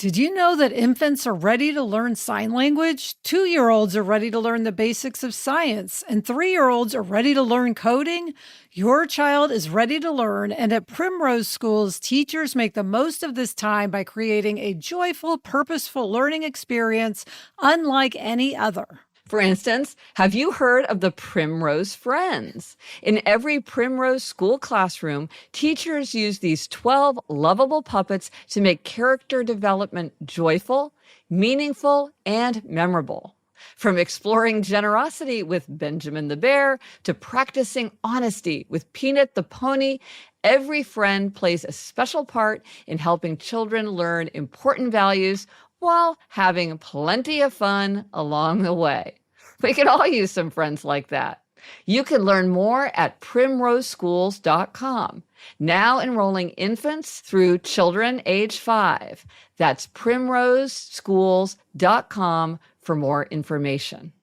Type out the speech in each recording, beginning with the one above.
Did you know that infants are ready to learn sign language? 2-year-olds are ready to learn the basics of science, and 3-year-olds are ready to learn coding? Your child is ready to learn, and at Primrose Schools, teachers make the most of this time by creating a joyful, purposeful learning experience unlike any other. For instance, have you heard of the Primrose Friends? In every Primrose school classroom, teachers use these 12 lovable puppets to make character development joyful, meaningful, and memorable. From exploring generosity with Benjamin the Bear to practicing honesty with Peanut the Pony, every friend plays a special part in helping children learn important values while having plenty of fun along the way. We could all use some friends like that. You can learn more at primroseschools.com. Now enrolling infants through children age 5. That's primroseschools.com for more information.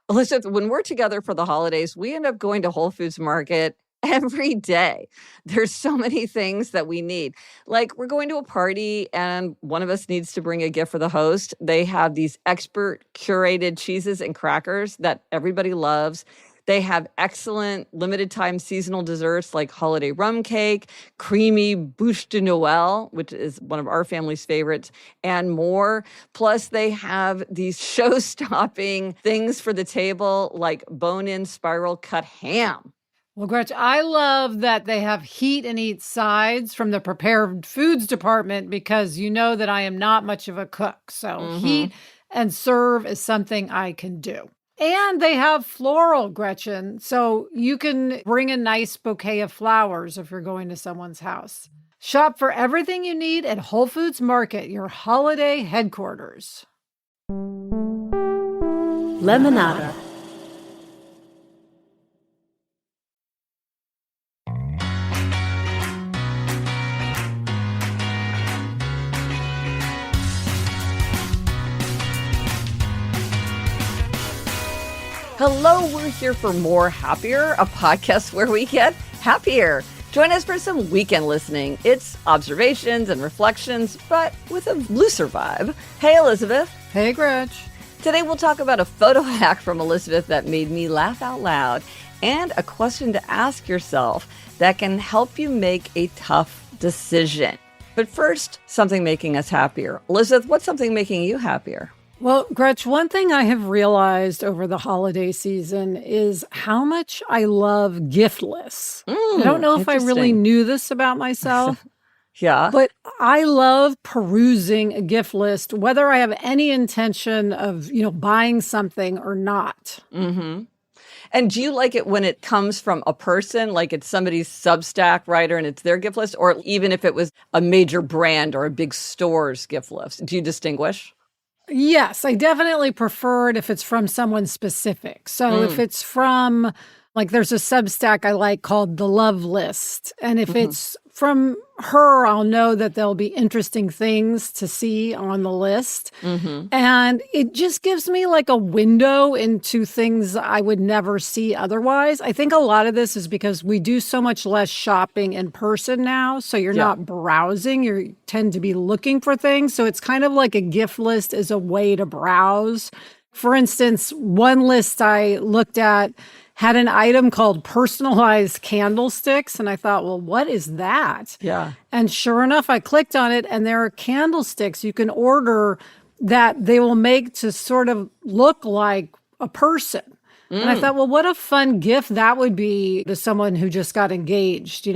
Elizabeth, when we're together for the holidays, we end up going to Whole Foods Market every day. There's so many things that we need. Like we're going to a party and one of us needs to bring a gift for the host. They have these expert curated cheeses and crackers that everybody loves. They have excellent limited time seasonal desserts like holiday rum cake, creamy bûche de Noël, which is one of our family's favorites, and more. Plus, they have these show-stopping things for the table like bone-in spiral cut ham. Well, Gretch, I love that they have heat and eat sides from the prepared foods department because you know that I am not much of a cook. So heat and serve is something I can do. And they have floral, Gretchen. So you can bring a nice bouquet of flowers if you're going to someone's house. Shop for everything you need at Whole Foods Market, your holiday headquarters. Lemonada. Hello, we're here for More Happier, a podcast where we get happier. Join us for some weekend listening. It's observations and reflections, but with a looser vibe. Hey, Elizabeth. Hey, Gretch. Today we'll talk about a photo hack from Elizabeth that made me laugh out loud and a question to ask yourself that can help you make a tough decision. But first, something making us happier. Elizabeth, what's something making you happier? Well, Gretch, one thing I have realized over the holiday season is how much I love gift lists. I don't know if I really knew this about myself. Yeah. But I love perusing a gift list, whether I have any intention of, buying something or not. Mm-hmm. And do you like it when it comes from a person, like it's somebody's Substack writer and it's their gift list, or even if it was a major brand or a big store's gift list? Do you distinguish? Yes, I definitely prefer it if it's from someone specific. So if it's from, like, there's a Substack I like called The Love List. And if it's from her, I'll know that there'll be interesting things to see on the list. And it just gives me like a window into things I would never see otherwise. I think a lot of this is because we do so much less shopping in person now. So you're not browsing, you tend to be looking for things. So it's kind of like a gift list is a way to browse. For instance, one list I looked at had an item called personalized candlesticks. And I thought, well, what is that? Yeah. And sure enough, I clicked on it and there are candlesticks you can order that they will make to sort of look like a person. And I thought, well, what a fun gift that would be to someone who just got engaged,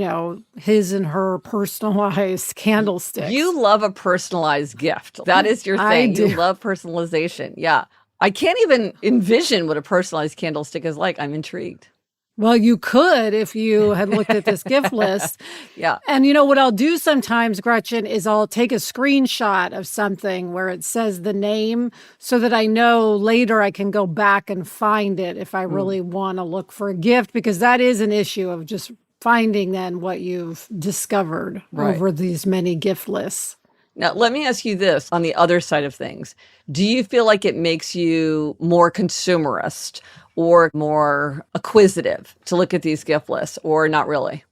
his and her personalized candlesticks. You love a personalized gift. That is your thing. I do. You love personalization. Yeah. I can't even envision what a personalized candlestick is like. I'm intrigued. Well, you could if you had looked at this gift list. Yeah. And what I'll do sometimes, Gretchen, is I'll take a screenshot of something where it says the name so that I know later I can go back and find it if I really want to look for a gift, because that is an issue of just finding then what you've discovered over these many gift lists. Now, let me ask you this on the other side of things. Do you feel like it makes you more consumerist or more acquisitive to look at these gift lists, or not really?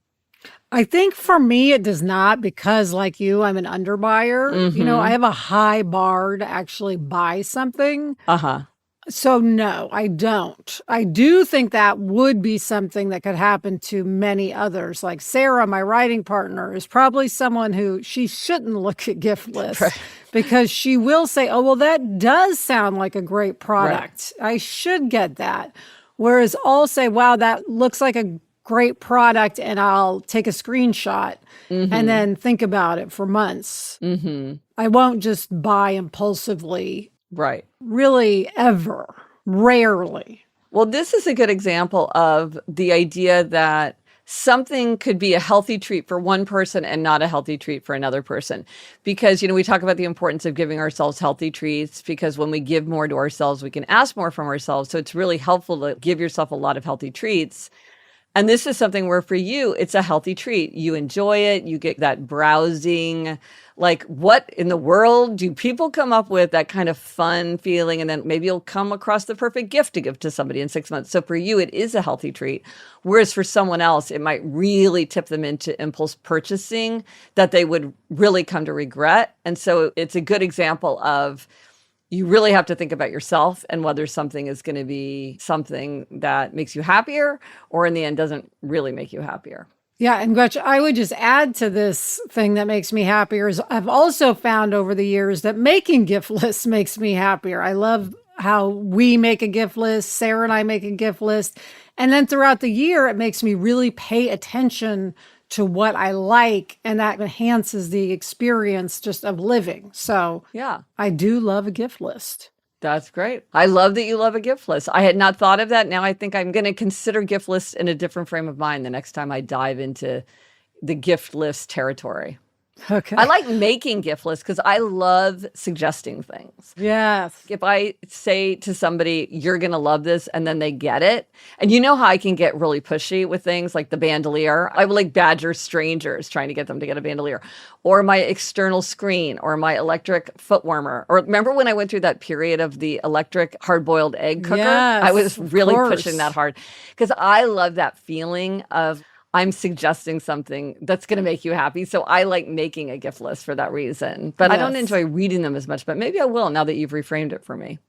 I think for me, it does not because, like you, I'm an underbuyer. I Mm-hmm. have a high bar to actually buy something. Uh-huh. So, no, I don't. I do think that would be something that could happen to many others. Like Sarah, my writing partner, is probably someone who she shouldn't look at gift lists Right. because she will say, oh, well, that does sound like a great Right. product. I should get that. Whereas I'll say, wow, that looks like a great product, and I'll take a screenshot and Mm-hmm. then think about it for months. Mm-hmm. I won't just buy impulsively, Right. really, ever, rarely. Well, this is a good example of the idea that something could be a healthy treat for one person and not a healthy treat for another person. Because, we talk about the importance of giving ourselves healthy treats because when we give more to ourselves, we can ask more from ourselves. So it's really helpful to give yourself a lot of healthy treats. And this is something where for you, it's a healthy treat. You enjoy it. You get that browsing. Like, what in the world do people come up with that kind of fun feeling? And then maybe you'll come across the perfect gift to give to somebody in 6 months. So for you, it is a healthy treat. Whereas for someone else, it might really tip them into impulse purchasing that they would really come to regret. And so it's a good example of you really have to think about yourself and whether something is going to be something that makes you happier or in the end doesn't really make you happier. Yeah, and Gretchen, I would just add to this thing that makes me happier is I've also found over the years that making gift lists makes me happier. I love how we make a gift list, Sarah and I make a gift list. And then throughout the year, it makes me really pay attention to what I like, and that enhances the experience just of living. So Yeah, I do love a gift list. that's great. I love that you love a gift list. I had not thought of that. Now I think I'm going to consider gift lists in a different frame of mind the next time I dive into the gift list territory. Okay. I like making gift lists because I love suggesting things. Yes. If I say to somebody, you're going to love this, and then they get it. And you know how I can get really pushy with things like the bandolier? I would like badger strangers trying to get them to get a bandolier or my external screen or my electric foot warmer. Or remember when I went through that period of the electric hard-boiled egg cooker? Yes, I was of really course. pushing that hard because I love that feeling of I'm suggesting something that's going to make you happy. So I like making a gift list for that reason. But I don't Yes. enjoy reading them as much, but maybe I will now that you've reframed it for me.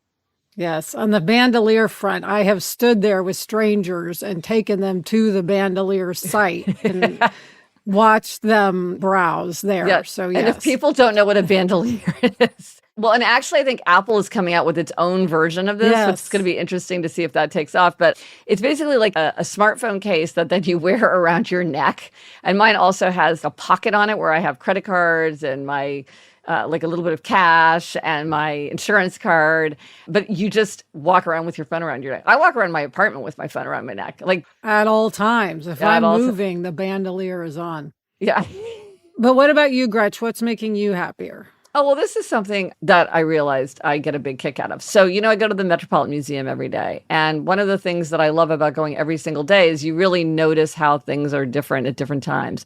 Yes, on the bandolier front, I have stood there with strangers and taken them to the bandolier site and watched them browse there. Yeah. So, And if yes. people don't know what a bandolier is, well, and actually, I think Apple is coming out with its own version of this, which is Yes. going to be interesting to see if that takes off. But it's basically like a smartphone case that then you wear around your neck. And mine also has a pocket on it where I have credit cards and my like a little bit of cash and my insurance card. But you just walk around with your phone around your neck. I walk around my apartment with my phone around my neck. Like, At all times. If at I'm all moving, the bandolier is on. yeah. But what about you, Gretch? What's making you happier? Oh, well, this is something that I realized I get a big kick out of. So, I go to the Metropolitan Museum every day. And one of the things that I love about going every single day is you really notice how things are different at different times.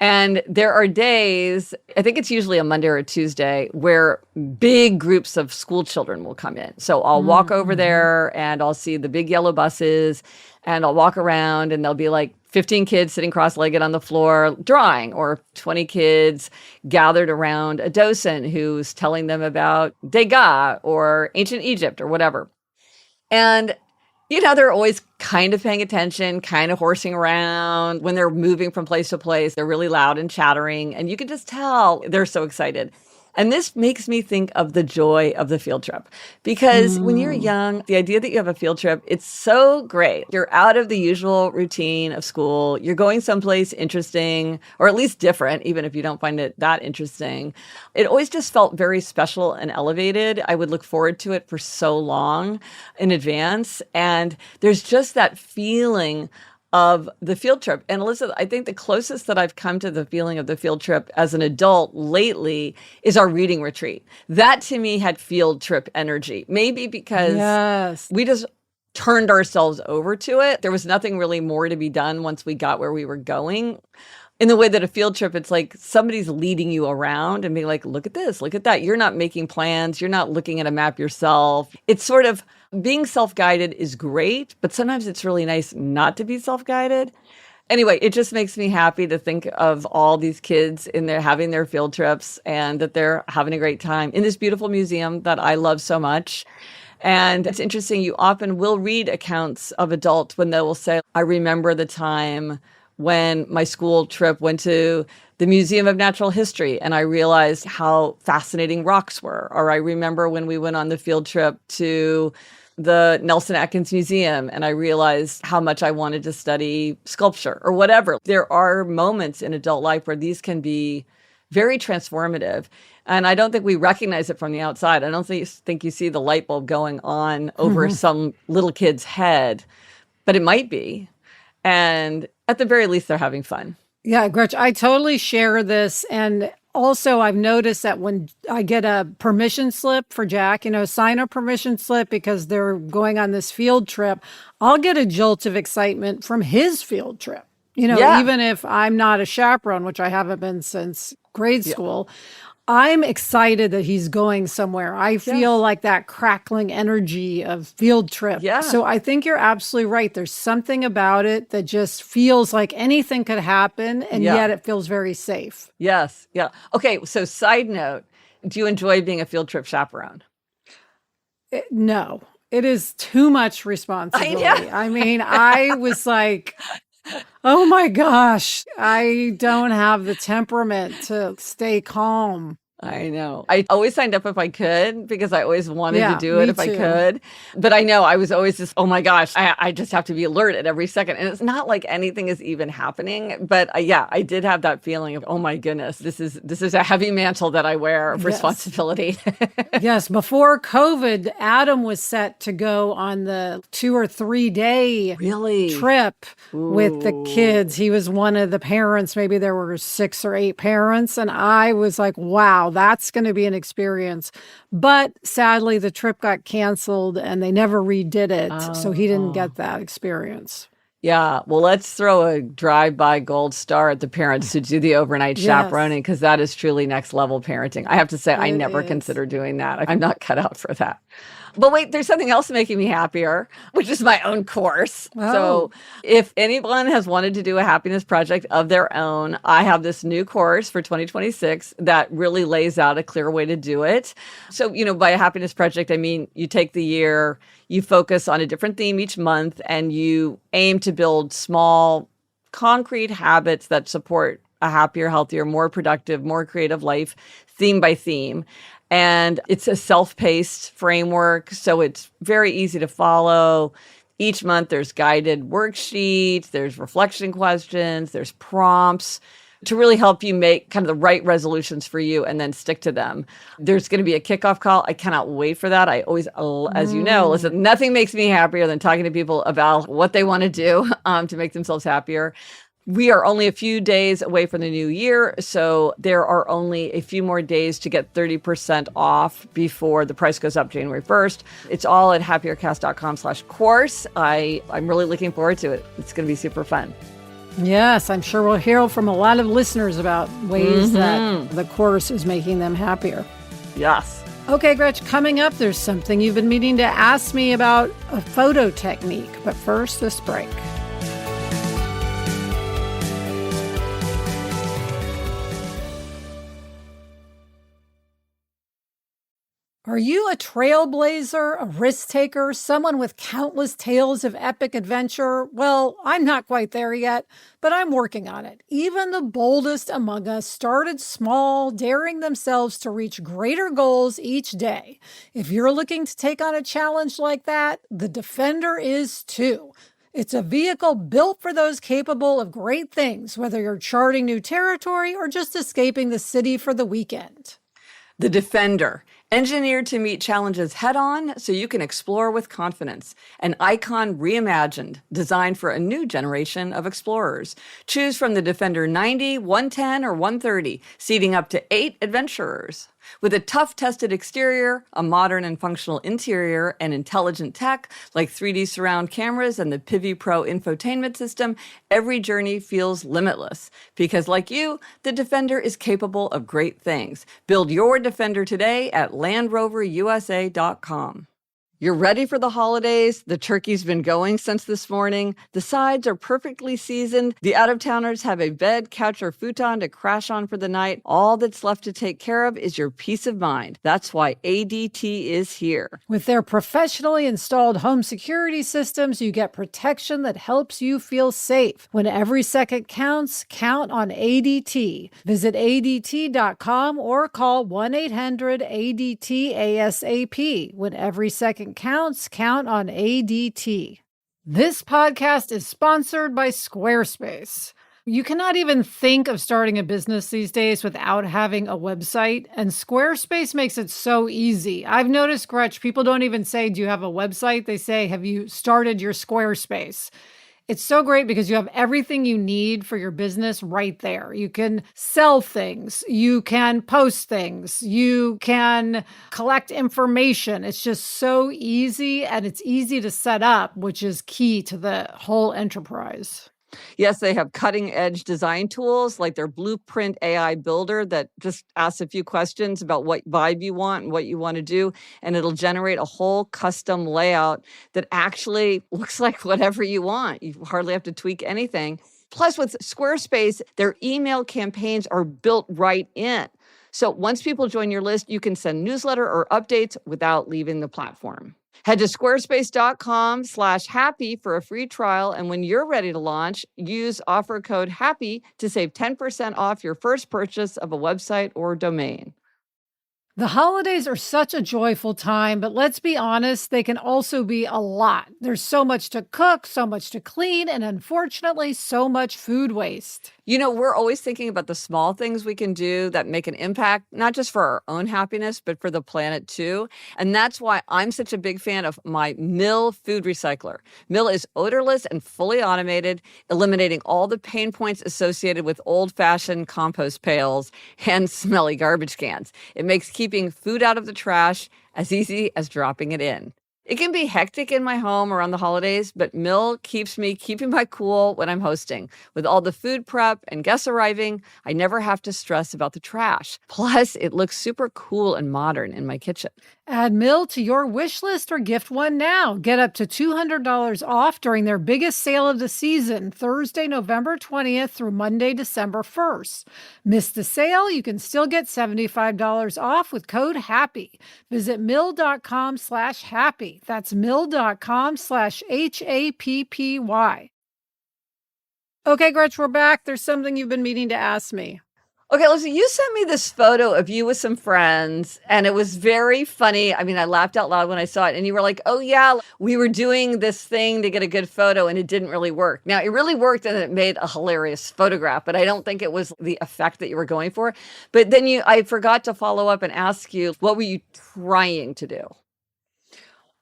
And there are days, I think it's usually a Monday or a Tuesday, where big groups of school children will come in. So I'll walk over there and I'll see the big yellow buses and I'll walk around and there'll be like 15 kids sitting cross-legged on the floor drawing, or 20 kids gathered around a docent who's telling them about Degas or ancient Egypt or whatever. And they're always kind of paying attention, kind of horsing around. When they're moving from place to place, they're really loud and chattering. And you can just tell they're so excited. And this makes me think of the joy of the field trip. Because when you're young, the idea that you have a field trip, it's so great. You're out of the usual routine of school. You're going someplace interesting, or at least different, even if you don't find it that interesting. It always just felt very special and elevated. I would look forward to it for so long in advance. And there's just that feeling of the field trip. And Elizabeth, I think the closest that I've come to the feeling of the field trip as an adult lately is our reading retreat. That to me had field trip energy, maybe because Yes. we just turned ourselves over to it. There was nothing really more to be done once we got where we were going. In the way that a field trip, it's like somebody's leading you around and being like, look at this, look at that. You're not making plans. You're not looking at a map yourself. It's sort of being self-guided is great, but sometimes it's really nice not to be self-guided. Anyway, it just makes me happy to think of all these kids in there having their field trips and that they're having a great time in this beautiful museum that I love so much. And it's interesting, you often will read accounts of adults when they will say, I remember the time when my school trip went to the Museum of Natural History and I realized how fascinating rocks were. Or I remember when we went on the field trip to the Nelson Atkins Museum and I realized how much I wanted to study sculpture or whatever. There are moments in adult life where these can be very transformative. And I don't think we recognize it from the outside. I don't think you see the light bulb going on over some little kid's head, but it might be. And at the very least, they're having fun. Yeah, Gretch, I totally share this. And also, I've noticed that when I get a permission slip for Jack, sign a permission slip because they're going on this field trip, I'll get a jolt of excitement from his field trip. Yeah. Even if I'm not a chaperone, which I haven't been since grade school, I'm excited that he's going somewhere. I feel like that crackling energy of field trip. Yeah. So I think you're absolutely right. There's something about it that just feels like anything could happen, and yet it feels very safe. Yes. Yeah. Okay. So side note, do you enjoy being a field trip chaperone? No, it is too much responsibility. I mean, I was like, oh my gosh, I don't have the temperament to stay calm. I know. I always signed up if I could because I always wanted to do it if I too. could. But I know I was always just, oh my gosh, I just have to be alert at every second. And it's not like anything is even happening. But I did have that feeling of, oh my goodness, this is a heavy mantle that I wear of responsibility. Yes. Before COVID, Adam was set to go on the 2 or 3 day trip with the kids. He was one of the parents. Maybe there were 6 or 8 parents. And I was like, wow, that's going to be an experience. But sadly, the trip got canceled and they never redid it. So he didn't get that experience. Yeah. Well, let's throw a drive-by gold star at the parents who do the overnight chaperoning because that is truly next level parenting. I have to say, I never considered doing that. I'm not cut out for that. But wait, there's something else making me happier, which is my own course. So if anyone has wanted to do a happiness project of their own, I have this new course for 2026 that really lays out a clear way to do it. So, by a happiness project, I mean, you take the year, you focus on a different theme each month, and you aim to build small, concrete habits that support a happier, healthier, more productive, more creative life, theme by theme. And it's a self-paced framework, so it's very easy to follow. Each month, there's guided worksheets, there's reflection questions, there's prompts to really help you make kind of the right resolutions for you and then stick to them. There's going to be a kickoff call. I cannot wait for that. I always, as you know, listen, nothing makes me happier than talking to people about what they want to do to make themselves happier. We are only a few days away from the new year, so there are only a few more days to get 30% off before the price goes up January 1st. It's all at happiercast.com/course. I'm really looking forward to it. It's going to be super fun. Yes, I'm sure we'll hear from a lot of listeners about ways that the course is making them happier. Yes. Okay, Gretch, coming up, there's something you've been meaning to ask me about, a photo technique. But first, this break. Are you a trailblazer, a risk taker, someone with countless tales of epic adventure? Well, I'm not quite there yet, but I'm working on it. Even the boldest among us started small, daring themselves to reach greater goals each day. If you're looking to take on a challenge like that, the Defender is too. It's a vehicle built for those capable of great things, whether you're charting new territory or just escaping the city for the weekend. The Defender, engineered to meet challenges head-on so you can explore with confidence. An icon reimagined, designed for a new generation of explorers. Choose from the Defender 90, 110, or 130, seating up to 8 adventurers. With a tough-tested exterior, a modern and functional interior, and intelligent tech like 3D surround cameras and the Pivi Pro infotainment system, every journey feels limitless. Because like you, the Defender is capable of great things. Build your Defender today at LandRoverUSA.com. You're ready for the holidays. The turkey's been going since this morning. The sides are perfectly seasoned. The out-of-towners have a bed, couch, or futon to crash on for the night. All that's left to take care of is your peace of mind. That's why ADT is here. With their professionally installed home security systems, you get protection that helps you feel safe. When every second counts, count on ADT. Visit ADT.com or call 1-800-ADT-ASAP. When every second counts, count on ADT. This podcast is sponsored by Squarespace. You cannot even think of starting a business these days without having a website, and Squarespace makes it so easy. I've noticed, Gretch, people don't even say, do you have a website? They say, have you started your Squarespace? It's so great because you have everything you need for your business right there. You can sell things, you can post things, you can collect information. It's just so easy, and it's easy to set up, which is key to the whole enterprise. Yes, they have cutting-edge design tools like their Blueprint AI builder that just asks a few questions about what vibe you want and what you want to do, and it'll generate a whole custom layout that actually looks like whatever you want. You hardly have to tweak anything. Plus, with Squarespace, their email campaigns are built right in. So once people join your list, you can send newsletter or updates without leaving the platform. Head to squarespace.com/happy for a free trial. And when you're ready to launch, use offer code HAPPY to save 10% off your first purchase of a website or domain. The holidays are such a joyful time, but let's be honest, they can also be a lot. There's so much to cook, so much to clean, and unfortunately, so much food waste. You know, we're always thinking about the small things we can do that make an impact, not just for our own happiness, but for the planet too. And that's why I'm such a big fan of my Mill food recycler. Mill is odorless and fully automated, eliminating all the pain points associated with old-fashioned compost pails and smelly garbage cans. It makes keeping food out of the trash as easy as dropping it in. It can be hectic in my home around the holidays, but Mill keeps me keeping my cool when I'm hosting. With all the food prep and guests arriving, I never have to stress about the trash. Plus, it looks super cool and modern in my kitchen. Add Mill to your wish list or gift one now. Get up to $200 off during their biggest sale of the season, Thursday, November 20th through Monday, December 1st. Miss the sale? You can still get $75 off with code HAPPY. Visit mill.com/happy. That's mill.com/HAPPY. Okay, Gretch, we're back. There's something you've been meaning to ask me. Okay, listen, you sent me this photo of you with some friends, and it was very funny. I mean, I laughed out loud when I saw it, and you were like, oh, yeah, we were doing this thing to get a good photo, and it didn't really work. Now, it really worked, and it made a hilarious photograph, but I don't think it was the effect that you were going for. But then I forgot to follow up and ask you, what were you trying to do?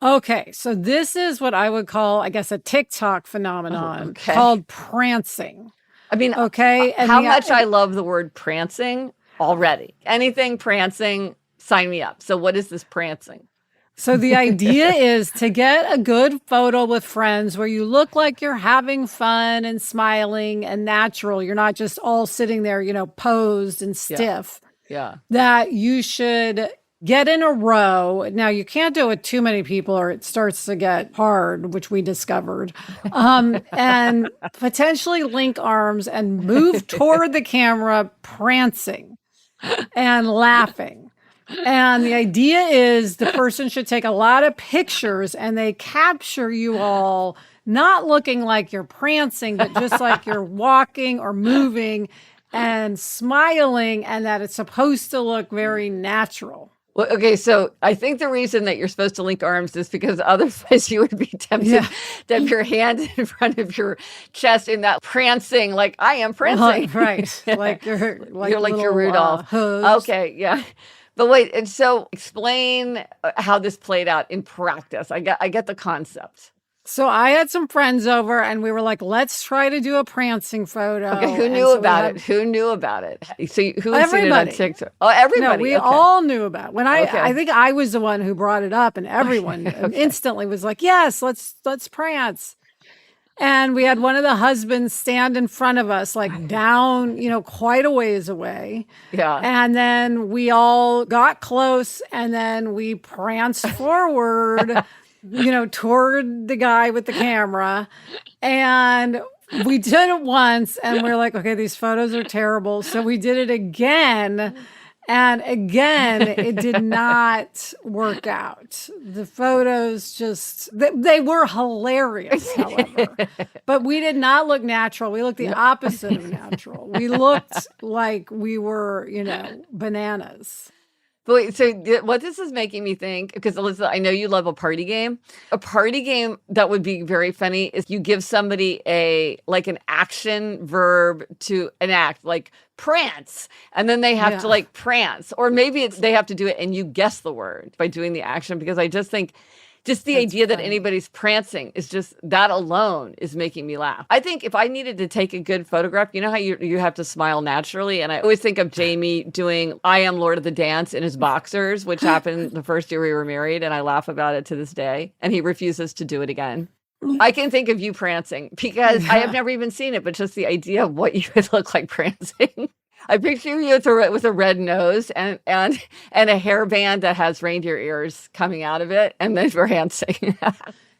Okay, so this is what I would call, I guess, a TikTok phenomenon called prancing. I mean, okay, and how much I love the word prancing already. Anything prancing, sign me up. So what is this prancing? So the idea is to get a good photo with friends where you look like you're having fun and smiling and natural. You're not just all sitting there, posed and stiff. Yeah. That you should get in a row. Now, you can't do it with too many people or it starts to get hard, which we discovered. And potentially link arms and move toward the camera, prancing and laughing. And the idea is the person should take a lot of pictures and they capture you all not looking like you're prancing, but just like you're walking or moving and smiling, and that it's supposed to look very natural. Well, okay, so I think the reason that you're supposed to link arms is because otherwise you would be tempted to have your hand in front of your chest in that prancing, like I am prancing. Right. Like you're your Rudolph. Okay, yeah. But wait, and so explain how this played out in practice. I get the concept. So I had some friends over and we were like, let's try to do a prancing photo. Okay, who knew about it? Who knew about it? So who had seen it on TikTok? Oh, everybody. No, we all knew about it. When I think I was the one who brought it up and everyone instantly was like, yes, let's prance. And we had one of the husbands stand in front of us, like down, quite a ways away. Yeah. And then we all got close and then we pranced forward toward the guy with the camera. And we did it once and we're like, okay, these photos are terrible. So we did it again. And again, it did not work out. The photos they were hilarious, however. But we did not look natural. We looked the opposite of natural. We looked like we were, bananas. But wait, so what this is making me think, because Alyssa, I know you love a party game. A party game that would be very funny is you give somebody an action verb to enact, like prance, and then they have to prance. Or maybe they have to do it and you guess the word by doing the action, because I just think the idea that anybody's prancing is just, that alone is making me laugh. I think if I needed to take a good photograph, you know how you have to smile naturally? And I always think of Jamie doing I Am Lord of the Dance in his boxers, which happened the first year we were married, and I laugh about it to this day. And he refuses to do it again. I can think of you prancing because I have never even seen it, but just the idea of what you would look like prancing. I picture you with a red nose and a hairband that has reindeer ears coming out of it, and then prancing.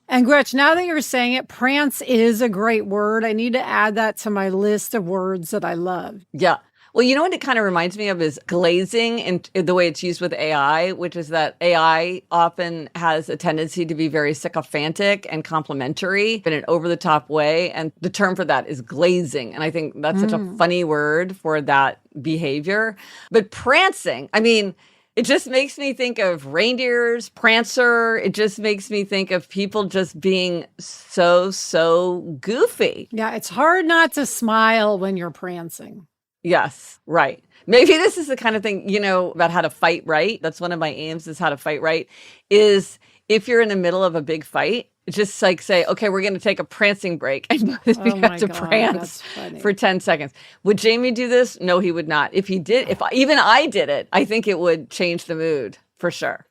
And Gretch, now that you're saying it, prance is a great word. I need to add that to my list of words that I love. Yeah. Well, you know what it kind of reminds me of is glazing, and the way it's used with AI, which is that AI often has a tendency to be very sycophantic and complimentary in an over-the-top way. And the term for that is glazing. And I think that's such a funny word for that behavior. But prancing, I mean, it just makes me think of reindeers, Prancer. It just makes me think of people just being so goofy. Yeah, it's hard not to smile when you're prancing. Yes, right. Maybe this is the kind of thing, about how to fight right. That's one of my aims, is how to fight right, is if you're in the middle of a big fight, just say, okay, we're going to take a prancing break. And you have to prance for 10 seconds. Would Jamie do this? No, he would not. If he did, even I did it, I think it would change the mood for sure.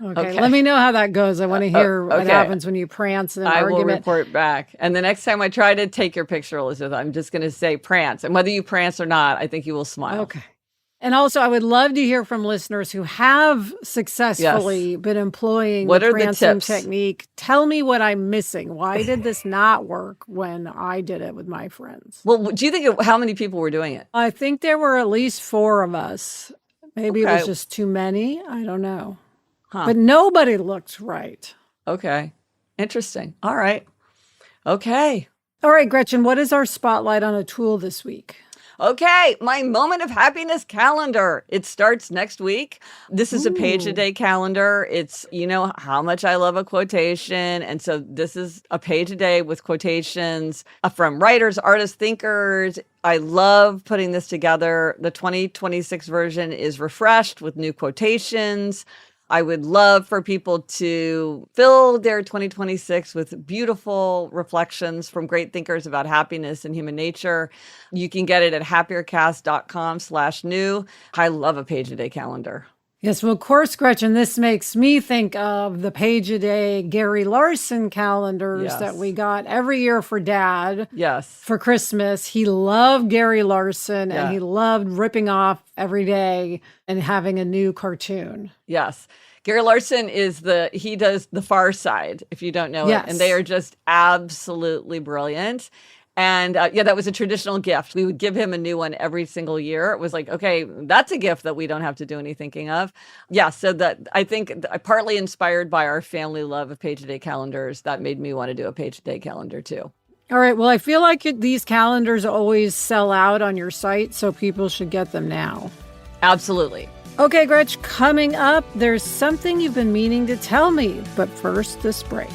Okay, let me know how that goes. I want to hear what happens when you prance in an argument. I will report back. And the next time I try to take your picture, Elizabeth, I'm just going to say prance. And whether you prance or not, I think you will smile. Okay. And also, I would love to hear from listeners who have successfully been employing the prancing technique. Tell me what I'm missing. Why did this not work when I did it with my friends? Well, do you think how many people were doing it? I think there were at least 4 of us. Maybe it was just too many. I don't know. Huh. But nobody looked right. Okay. Interesting. All right. Okay. All right, Gretchen, what is our spotlight on a tool this week? Okay, my moment of happiness calendar. It starts next week. This is a page-a-day calendar. It's, how much I love a quotation. And so this is a page a day with quotations from writers, artists, thinkers. I love putting this together. The 2026 version is refreshed with new quotations. I would love for people to fill their 2026 with beautiful reflections from great thinkers about happiness and human nature. You can get it at happiercast.com/new. I love a page-a-day calendar. Yes, well, of course, Gretchen, this makes me think of the page-a-day Gary Larson calendars that we got every year for Dad. Yes. For Christmas. He loved Gary Larson and he loved ripping off every day and having a new cartoon. Yes. Gary Larson he does The Far Side, if you don't know it. And they are just absolutely brilliant. And that was a traditional gift. We would give him a new one every single year. It was like, okay, that's a gift that we don't have to do any thinking of. Yeah, so that I think partly inspired by our family love of page-a-day calendars, that made me want to do a page-a-day calendar too. All right, well, I feel like these calendars always sell out on your site, so people should get them now. Absolutely. Okay, Gretch, coming up, there's something you've been meaning to tell me, but first, this break.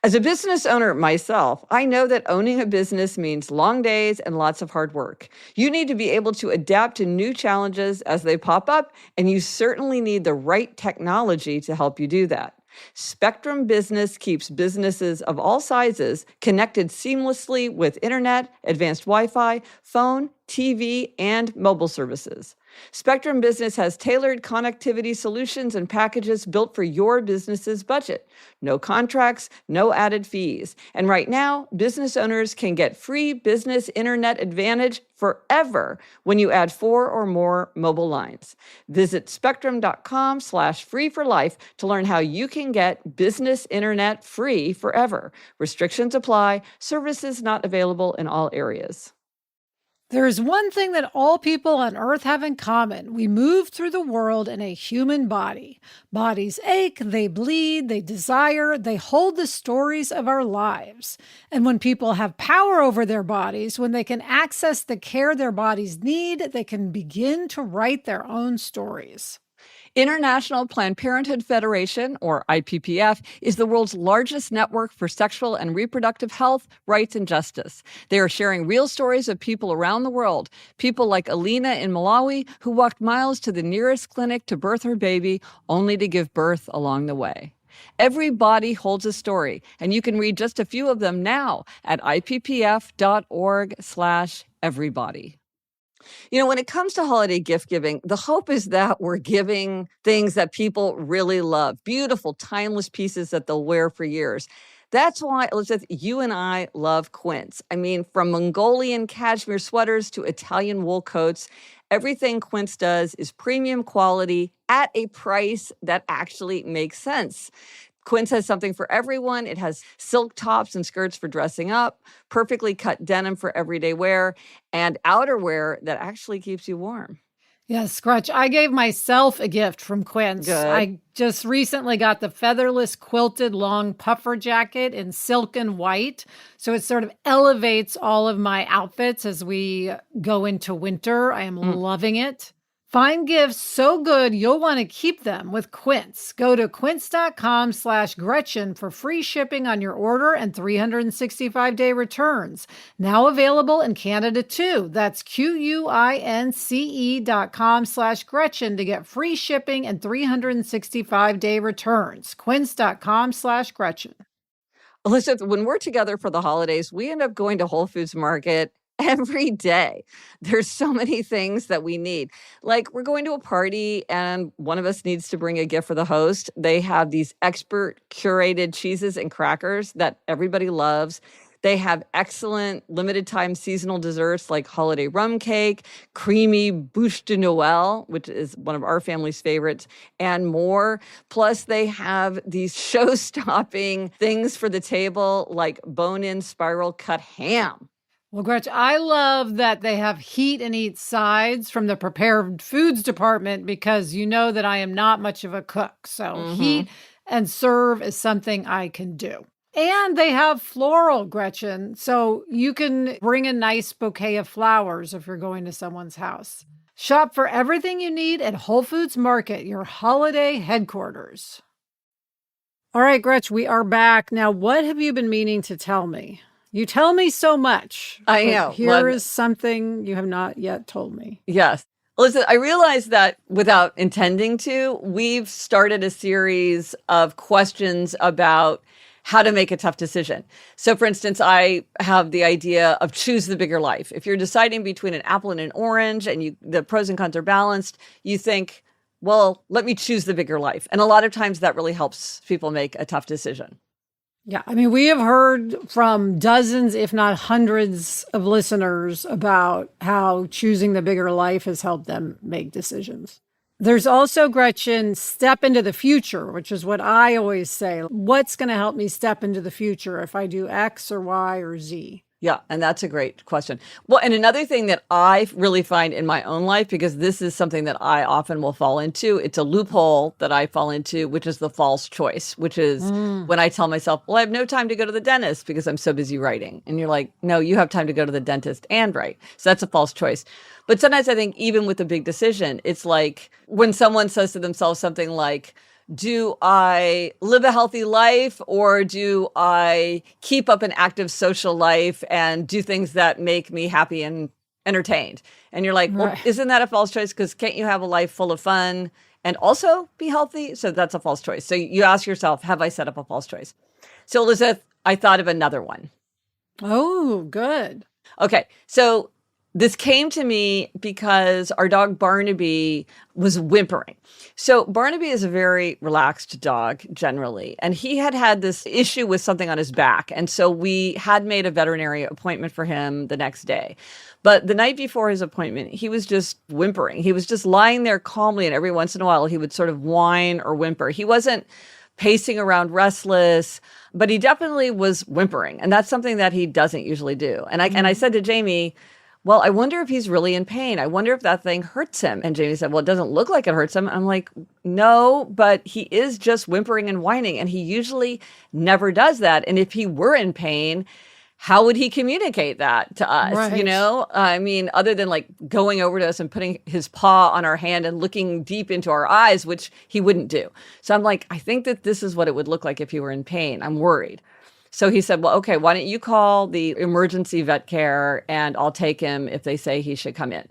As a business owner myself, I know that owning a business means long days and lots of hard work. You need to be able to adapt to new challenges as they pop up, and you certainly need the right technology to help you do that. Spectrum Business keeps businesses of all sizes connected seamlessly with internet, advanced Wi-Fi, phone, TV, and mobile services. Spectrum Business has tailored connectivity solutions and packages built for your business's budget. No contracts, no added fees. And right now, business owners can get free business internet advantage forever when you add 4 or more mobile lines. Visit spectrum.com/free for life to learn how you can get business internet free forever. Restrictions apply. Services not available in all areas. There is one thing that all people on Earth have in common. We move through the world in a human body. Bodies ache, they bleed, they desire, they hold the stories of our lives. And when people have power over their bodies, when they can access the care their bodies need, they can begin to write their own stories. International Planned Parenthood Federation, or IPPF, is the world's largest network for sexual and reproductive health, rights, and justice. They are sharing real stories of people around the world, people like Alina in Malawi, who walked miles to the nearest clinic to birth her baby, only to give birth along the way. Every body holds a story, and you can read just a few of them now at ippf.org/everybody. When it comes to holiday gift giving, the hope is that we're giving things that people really love, beautiful, timeless pieces that they'll wear for years. That's why, Elizabeth, you and I love Quince. I mean, from Mongolian cashmere sweaters to Italian wool coats, everything Quince does is premium quality at a price that actually makes sense. Quince has something for everyone. It has silk tops and skirts for dressing up, perfectly cut denim for everyday wear, and outerwear that actually keeps you warm. Yes, Scrutch, I gave myself a gift from Quince. Good. I just recently got the featherless quilted long puffer jacket in silk and white. So it sort of elevates all of my outfits as we go into winter. I am loving it. Find gifts so good you'll want to keep them with Quince. Go to quince.com/Gretchen for free shipping on your order and 365-day returns. Now available in Canada too. That's QUINCE.com/Gretchen to get free shipping and 365-day returns. Quince.com/Gretchen. Elizabeth, when we're together for the holidays, we end up going to Whole Foods Market every day. There's so many things that we need. Like, we're going to a party and one of us needs to bring a gift for the host. They have these expert curated cheeses and crackers that everybody loves. They have excellent limited time seasonal desserts like holiday rum cake, creamy bûche de Noël, which is one of our family's favorites, and more. Plus, they have these show-stopping things for the table like bone-in spiral cut ham. Well, Gretch, I love that they have heat and eat sides from the prepared foods department because you know that I am not much of a cook. So heat and serve is something I can do. And they have floral, Gretchen. So you can bring a nice bouquet of flowers if you're going to someone's house. Shop for everything you need at Whole Foods Market, your holiday headquarters. All right, Gretch, we are back. Now, what have you been meaning to tell me? You tell me so much. I know. Here is something you have not yet told me. Yes. Listen, I realize that without intending to, we've started a series of questions about how to make a tough decision. So, for instance, I have the idea of choose the bigger life. If you're deciding between an apple and an orange and the pros and cons are balanced, you think, well, let me choose the bigger life. And a lot of times that really helps people make a tough decision. Yeah, I mean, we have heard from dozens, if not hundreds of listeners about how choosing the bigger life has helped them make decisions. There's also, Gretchen, step into the future, which is what I always say. What's going to help me step into the future if I do X or Y or Z? Yeah, and that's a great question. Well, and another thing that I really find in my own life, because this is something that I often will fall into, it's a loophole that I fall into, which is the false choice, which is when I tell myself, well, I have no time to go to the dentist because I'm so busy writing. And you're like, no, you have time to go to the dentist and write. So that's a false choice. But sometimes I think even with a big decision, it's like when someone says to themselves something like, do I live a healthy life or do I keep up an active social life and do things that make me happy and entertained? And you're like, well, isn't that a false choice? Because can't you have a life full of fun and also be healthy? So that's a false choice. So you ask yourself, have I set up a false choice? So Elizabeth, I thought of another one. Oh, good. Okay. So This came to me because our dog Barnaby was whimpering. So Barnaby is a very relaxed dog generally, and he had had this issue with something on his back. And so we had made a veterinary appointment for him the next day. But the night before his appointment, he was just whimpering. He was just lying there calmly, and every once in a while he would sort of whine or whimper. He wasn't pacing around restless, but he definitely was whimpering. And that's something that he doesn't usually do. And I said to Jamie, well, I wonder if he's really in pain. I wonder if that thing hurts him. And Jamie said, well, it doesn't look like it hurts him. I'm like, no, but he is just whimpering and whining. And he usually never does that. And if he were in pain, how would he communicate that to us? Right. You know, I mean, other than like going over to us and putting his paw on our hand and looking deep into our eyes, which he wouldn't do. So I'm like, I think that this is what it would look like if he were in pain. I'm worried. So he said, well, okay, why don't you call the emergency vet care and I'll take him if they say he should come in.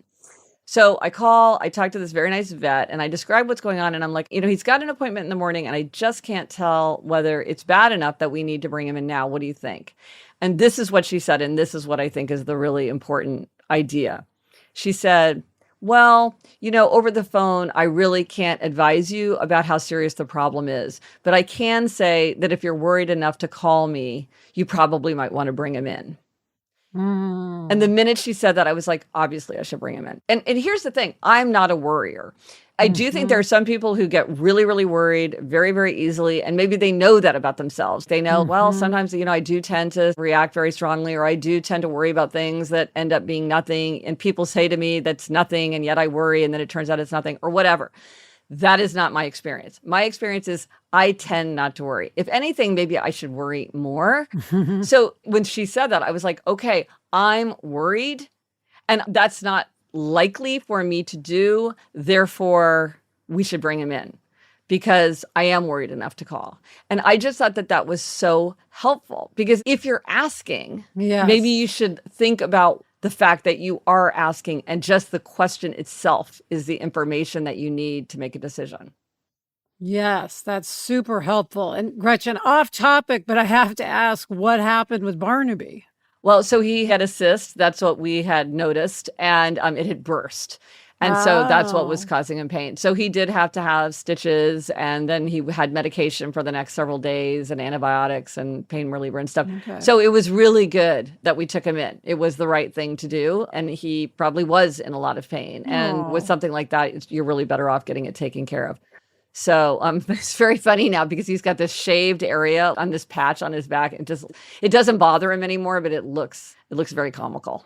So I talk to this very nice vet and I describe what's going on. And I'm like, he's got an appointment in the morning and I just can't tell whether it's bad enough that we need to bring him in now. What do you think? And this is what she said. And this is what I think is the really important idea. She said, well, over the phone, I really can't advise you about how serious the problem is, but I can say that if you're worried enough to call me, you probably might want to bring him in. And the minute she said that, I was like, obviously I should bring him in. And here's the thing. I'm not a worrier. I do think there are some people who get really, really worried very, very easily. And maybe they know that about themselves. They know, well, sometimes, I do tend to react very strongly, or I do tend to worry about things that end up being nothing. And people say to me that's nothing, and yet I worry, and then it turns out it's nothing, or whatever. That is not my experience. My experience is I tend not to worry. If anything, maybe I should worry more. So when she said that, I was like, okay, I'm worried. And that's not likely for me to do. Therefore, we should bring him in because I am worried enough to call. And I just thought that that was so helpful because if you're asking, maybe you should think about the fact that you are asking and just the question itself is the information that you need to make a decision. Yes, that's super helpful. And Gretchen, off topic, but I have to ask, what happened with Barnaby? Well, so he had a cyst. That's what we had noticed. And it had burst. And so that's what was causing him pain. So he did have to have stitches. And then he had medication for the next several days and antibiotics and pain reliever and stuff. Okay. So it was really good that we took him in. It was the right thing to do. And he probably was in a lot of pain. And with something like that, you're really better off getting it taken care of. So it's very funny now because he's got this shaved area on this patch on his back. It doesn't bother him anymore, but it looks very comical.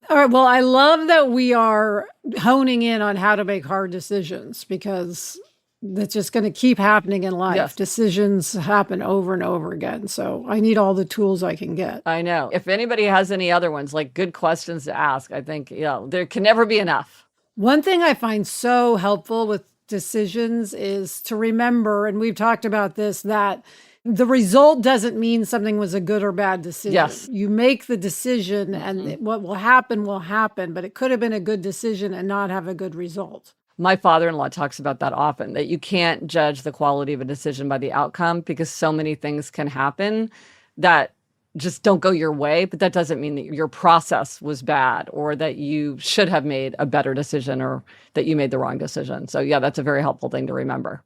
All right. Well, I love that we are honing in on how to make hard decisions because that's just going to keep happening in life. Yes. Decisions happen over and over again. So I need all the tools I can get. I know. If anybody has any other ones, like good questions to ask, I think, there can never be enough. One thing I find so helpful with decisions is to remember, and we've talked about this, that the result doesn't mean something was a good or bad decision. Yes. You make the decision and what will happen, but it could have been a good decision and not have a good result. My father-in-law talks about that often, that you can't judge the quality of a decision by the outcome because so many things can happen that just don't go your way, but that doesn't mean that your process was bad or that you should have made a better decision or that you made the wrong decision. So yeah, that's a very helpful thing to remember.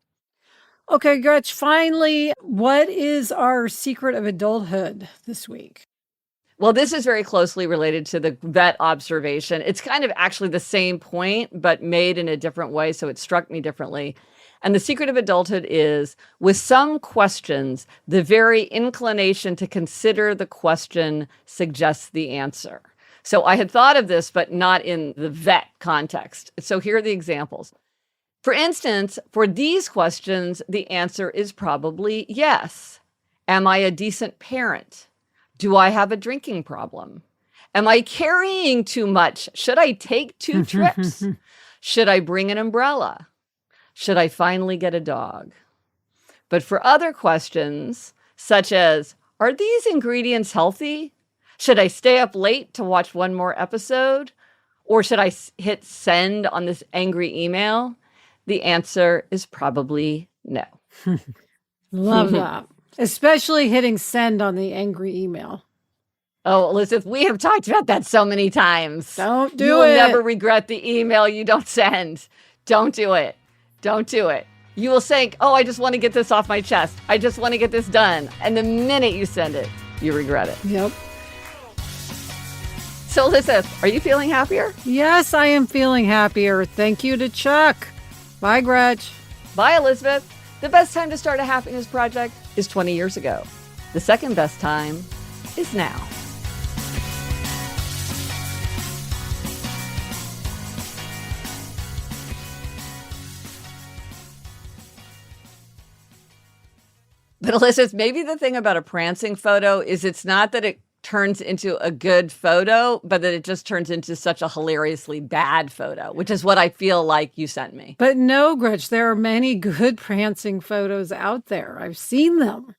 Okay, Gretch, finally, what is our secret of adulthood this week? Well, this is very closely related to the vet observation. It's kind of actually the same point, but made in a different way. So it struck me differently. And the secret of adulthood is, with some questions, the very inclination to consider the question suggests the answer. So I had thought of this, but not in the vet context. So here are the examples. For instance, for these questions, the answer is probably yes. Am I a decent parent? Do I have a drinking problem? Am I carrying too much? Should I take 2 trips? Should I bring an umbrella? Should I finally get a dog? But for other questions, such as, are these ingredients healthy? Should I stay up late to watch one more episode? Or should I hit send on this angry email? The answer is probably no. Love that. Especially hitting send on the angry email. Oh, Elizabeth, we have talked about that so many times. Don't do You will it. never regret the email you don't send. Don't do it. Don't do it. You will think, oh, I just want to get this off my chest. I just want to get this done. And the minute you send it, you regret it. Yep. So, Elizabeth, are you feeling happier? Yes, I am feeling happier. Thank you to Chuck. Bye, Gretch. Bye, Elizabeth. The best time to start a happiness project is 20 years ago. The second best time is now. But Elizabeth, maybe the thing about a prancing photo is it's not that it turns into a good photo, but that it just turns into such a hilariously bad photo, which is what I feel like you sent me. But no, Gretch, there are many good prancing photos out there. I've seen them.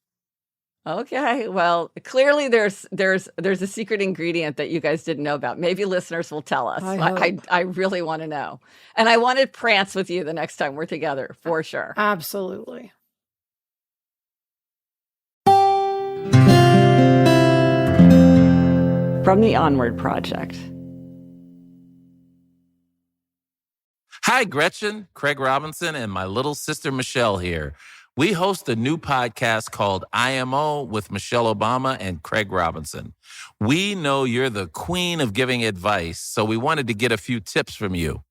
Okay, well, clearly there's a secret ingredient that you guys didn't know about. Maybe listeners will tell us. I really want to know. And I want to prance with you the next time we're together, for sure. Absolutely. From the Onward Project. Hi, Gretchen, Craig Robinson, and my little sister Michelle here. We host a new podcast called IMO with Michelle Obama and Craig Robinson. We know you're the queen of giving advice, so we wanted to get a few tips from you.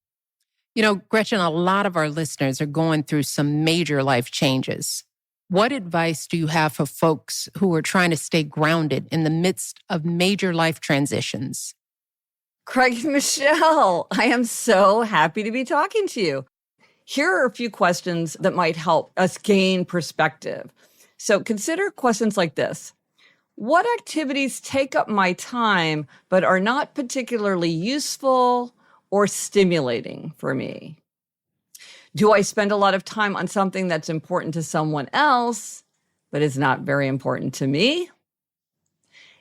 You know, Gretchen, a lot of our listeners are going through some major life changes. What advice do you have for folks who are trying to stay grounded in the midst of major life transitions? Craig and Michelle, I am so happy to be talking to you. Here are a few questions that might help us gain perspective. So consider questions like this. What activities take up my time but are not particularly useful or stimulating for me? Do I spend a lot of time on something that's important to someone else, but is not very important to me?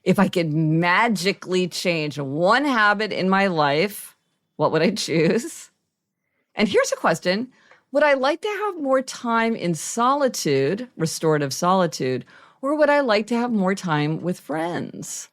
If I could magically change one habit in my life, what would I choose? And here's a question. Would I like to have more time in solitude, restorative solitude, or would I like to have more time with friends?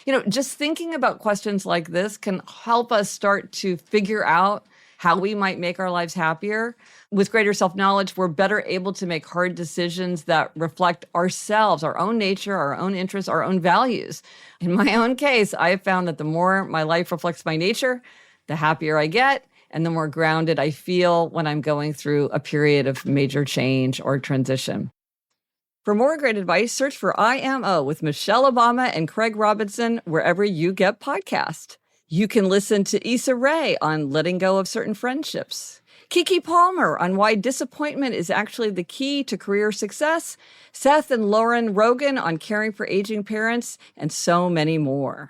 You know, just thinking about questions like this can help us start to figure out how we might make our lives happier. With greater self-knowledge, we're better able to make hard decisions that reflect ourselves, our own nature, our own interests, our own values. In my own case, I have found that the more my life reflects my nature, the happier I get, and the more grounded I feel when I'm going through a period of major change or transition. For more great advice, search for IMO with Michelle Obama and Craig Robinson wherever you get podcasts. You can listen to Issa Rae on letting go of certain friendships, Kiki Palmer on why disappointment is actually the key to career success, Seth and Lauren Rogan on caring for aging parents, and so many more.